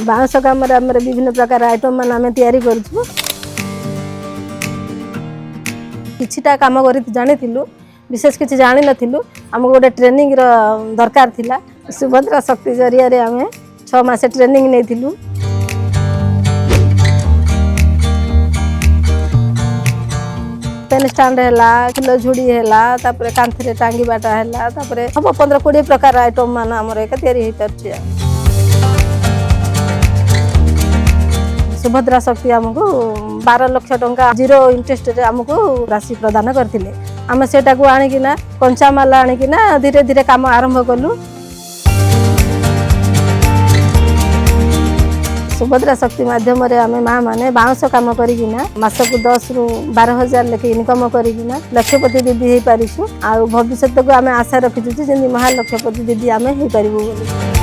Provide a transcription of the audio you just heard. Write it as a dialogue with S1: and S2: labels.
S1: Bounce काम विभिन्न प्रकार आइटम मान आम तैयारी करूँ किछिटा काम कर जानी विशेष किसी जानी नथिलु आमको गोटे ट्रेनिंग दरकार थिला सुभद्रा शक्ति जरिया आम 6 मास ट्रेनिंग नहीं पेन स्टाण्ड है किलो झुड़ी है कांथरे टांगीबाटा है हम 15-20 प्रकार आइटम मान आमर एक तैयारी हो पार सुभद्रा शक्ति आमको 12 लाख टंका जीरो इंटरेस्ट रे आमको राशि प्रदान करथिले आम सेटा को आनिकिना कंचा माल आनिकिना धीरे धीरे काम आरंभ कलु सुभद्रा शक्ति माध्यम आम माँ मैंने बाउंस कम करना मासक 10 ରୁ 12 हजार लेखे इनकम करना लक्षपति दीदी हो पारिछु आ भविष्य को आम आशा रखीचु महालक्षपति दीदी आम हो पारिबु।